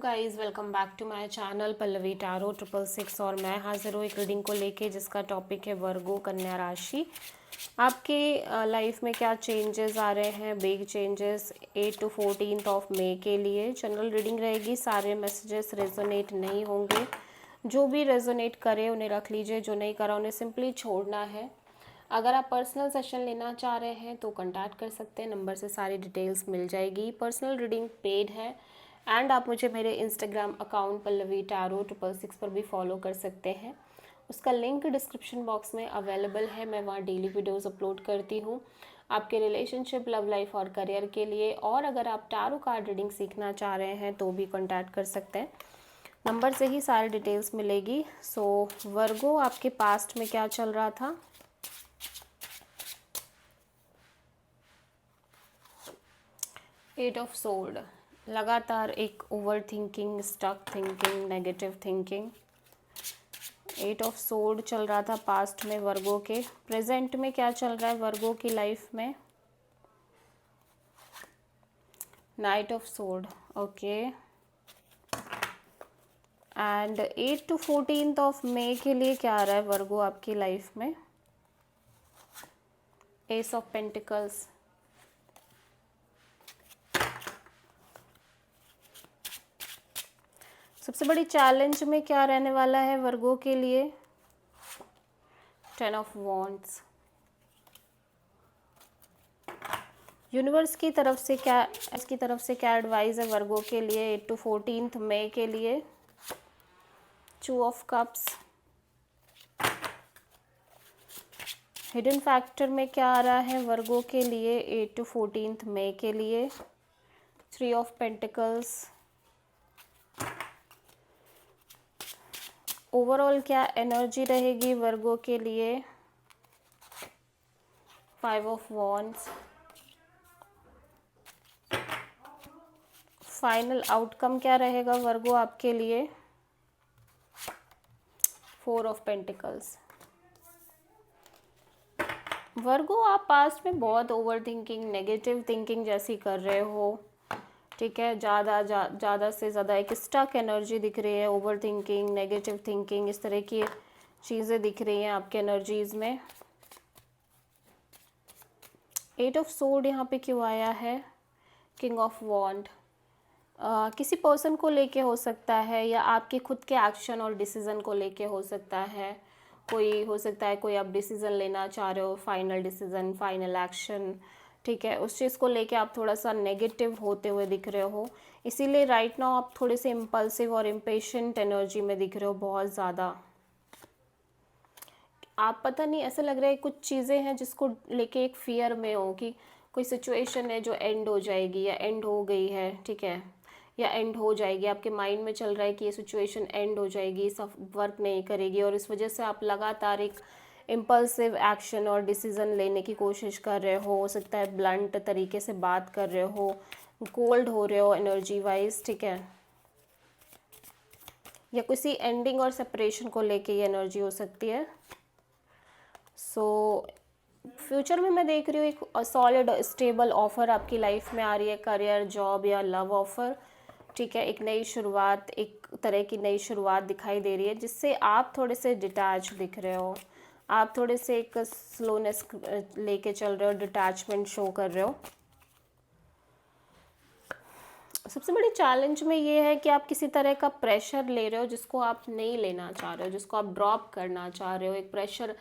Guys welcome back to my channel Pallavi tarot 666 और मैं हाजिर हूँ एक रीडिंग को लेके जिसका टॉपिक है वर्गो कन्या राशि। आपके लाइफ में क्या चेंजेस आ रहे हैं, बिग चेंजेस 8 to 14 ऑफ मई के लिए जनरल रीडिंग रहेगी। सारे मैसेजेस रेजोनेट नहीं होंगे, जो भी रेजोनेट करे उन्हें रख लीजिए, जो नहीं करा उन्हें सिंपली छोड़ना है। अगर आप पर्सनल सेशन लेना चाह रहे हैं तो कांटेक्ट कर सकते हैं, नंबर से सारी डिटेल्स मिल जाएगी। पर्सनल रीडिंग पेड है एंड आप मुझे मेरे इंस्टाग्राम अकाउंट पल्लवी टैरो 666 पर भी फॉलो कर सकते हैं। उसका लिंक डिस्क्रिप्शन बॉक्स में अवेलेबल है। मैं वहाँ डेली वीडियोस अपलोड करती हूँ आपके रिलेशनशिप, लव लाइफ और करियर के लिए। और अगर आप टैरो कार्ड रीडिंग सीखना चाह रहे हैं तो भी कांटेक्ट कर सकते हैं, नंबर से ही सारी डिटेल्स मिलेगी। सो वर्गो, आपके पास्ट में क्या चल रहा था? एट ऑफ सोर्ड, लगातार एक over thinking, stuck thinking, negative thinking. Eight of sword चल रहा था पास्ट में वर्गो के। प्रेजेंट में क्या चल रहा है वर्गो की लाइफ में? Knight of sword, okay. And 8 to 14 of मई के लिए क्या आ रहा है वर्गो आपकी लाइफ में? एस ऑफ पेंटिकल्स, सबसे बड़ी चैलेंज में क्या रहने वाला है वर्गो के लिए? 10 ऑफ वॉन्ड्स। यूनिवर्स की तरफ से क्या, इसकी तरफ से क्या एडवाइस है वर्गो के लिए 8 to 14 मई के लिए? 2 ऑफ कप्स। हिडन फैक्टर में क्या आ रहा है वर्गो के लिए 8 to 14 मई के लिए? 3 ऑफ पेंटिकल्स। ओवरऑल क्या एनर्जी रहेगी वर्गो के लिए? 5 ऑफ वॉन्ड्स। फाइनल आउटकम क्या रहेगा वर्गो आपके लिए? 4 ऑफ पेंटिकल्स। वर्गो, आप पास्ट में बहुत ओवर थिंकिंग, नेगेटिव थिंकिंग जैसी कर रहे हो, ठीक है। ज़्यादा से ज़्यादा एक स्टक एनर्जी दिख रही है, ओवर थिंकिंग, नेगेटिव थिंकिंग, इस तरह की चीज़ें दिख रही हैं आपके एनर्जीज़ में। 8 ऑफ सोर्ड यहाँ पे क्यों आया है? किंग ऑफ वॉन्ड। किसी पर्सन को लेके हो सकता है या आपके खुद के एक्शन और डिसीज़न को लेके हो सकता है। कोई हो सकता है, कोई आप डिसीज़न लेना चाह रहे हो, फाइनल डिसीज़न, फाइनल एक्शन, ठीक है, उस चीज़ को लेके आप थोड़ा सा नेगेटिव होते हुए दिख रहे हो। इसीलिए राइट नाउ आप थोड़े से इम्पल्सिव और इम्पेशेंट एनर्जी में दिख रहे हो बहुत ज़्यादा। आप पता नहीं, ऐसा लग रहा है कुछ चीज़ें हैं जिसको लेके एक फियर में हो कि कोई सिचुएशन है जो एंड हो जाएगी या एंड हो गई है, ठीक है, या एंड हो जाएगी। आपके माइंड में चल रहा है कि ये सिचुएशन एंड हो जाएगी, सब वर्क नहीं करेगी, और इस वजह से आप लगातार एक इम्पल्सिव एक्शन और डिसीज़न लेने की कोशिश कर रहे हो सकता है ब्लंट तरीके से बात कर रहे हो, कोल्ड हो रहे हो एनर्जी वाइज, ठीक है, या किसी एंडिंग और सेपरेशन को लेके ये एनर्जी हो सकती है। सो फ्यूचर में मैं देख रही हूँ एक सॉलिड स्टेबल ऑफर आपकी लाइफ में आ रही है, करियर, जॉब या लव ऑफर, ठीक है। एक नई शुरुआत, एक तरह की नई शुरुआत दिखाई दे रही है जिससे आप थोड़े से डिटैच दिख रहे हो। आप थोड़े से एक स्लोनेस लेके चल रहे हो, डिटैचमेंट शो कर रहे हो। सबसे बड़ी चैलेंज में ये है कि आप किसी तरह का प्रेशर ले रहे हो जिसको आप नहीं लेना चाह रहे हो, जिसको आप ड्रॉप करना चाह रहे हो। एक प्रेशर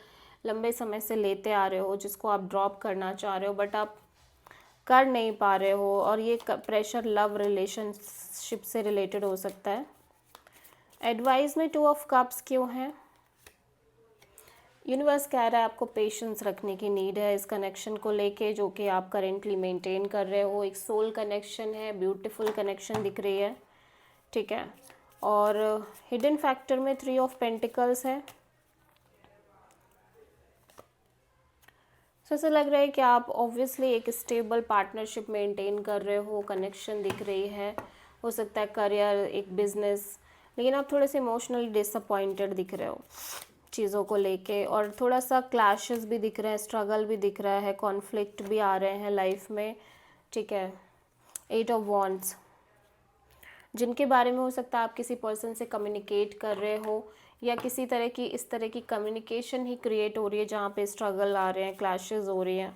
लंबे समय से लेते आ रहे हो जिसको आप ड्रॉप करना चाह रहे हो, बट आप कर नहीं पा रहे हो, और ये प्रेशर लव रिलेशनशिप से रिलेटेड हो सकता है। एडवाइस में 2 ऑफ कप्स क्यों है? यूनिवर्स कह रहा है आपको पेशेंस रखने की नीड है इस कनेक्शन को लेके जो कि आप करेंटली मेंटेन कर रहे हो। एक सोल कनेक्शन है, ब्यूटीफुल कनेक्शन दिख रही है, ठीक है। और हिडन फैक्टर में 3 ऑफ पेंटिकल्स है। तो ऐसा लग रहा है कि आप ऑब्वियसली एक स्टेबल पार्टनरशिप मेंटेन कर रहे हो, कनेक्शन दिख रही है, हो सकता है करियर, एक बिजनेस, लेकिन आप थोड़े से इमोशनली डिसअपॉइंटेड दिख रहे हो चीज़ों को लेके, और थोड़ा सा क्लैशेस भी दिख रहे हैं, स्ट्रगल भी दिख रहा है, कॉन्फ्लिक्ट भी आ रहे हैं लाइफ में, ठीक है। 8 ऑफ वॉन्ड्स। जिनके बारे में हो सकता है आप किसी पर्सन से कम्युनिकेट कर रहे हो, या किसी तरह की इस तरह की कम्युनिकेशन ही क्रिएट हो रही है जहाँ पे स्ट्रगल आ रहे हैं, क्लैशेस हो रही हैं,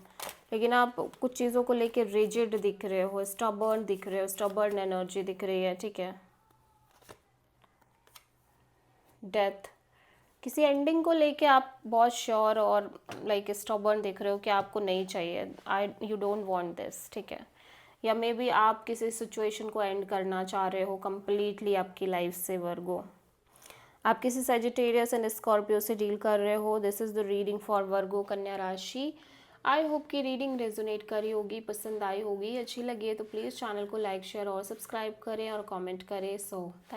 लेकिन आप कुछ चीज़ों को लेके रिजिड दिख रहे हो, स्टबर्न दिख रहे हो, स्टबर्न एनर्जी दिख रही है, ठीक है। डेथ, किसी एंडिंग को लेके आप बहुत श्योर और लाइक स्टबर्न दिख रहे हो कि आपको नहीं चाहिए, यू डोंट वांट दिस, ठीक है। या मे बी आप किसी सिचुएशन को एंड करना चाह रहे हो कम्प्लीटली आपकी लाइफ से वर्गो। आप किसी सेजिटेरियस एंड स्कॉर्पियो से डील कर रहे हो। This is the reading for Virgo कन्या राशि। आई होप कि रीडिंग रेजोनेट करी होगी, पसंद आई होगी, अच्छी लगी है तो प्लीज़ चैनल को लाइक शेयर और सब्सक्राइब करें और कमेंट करें। So thank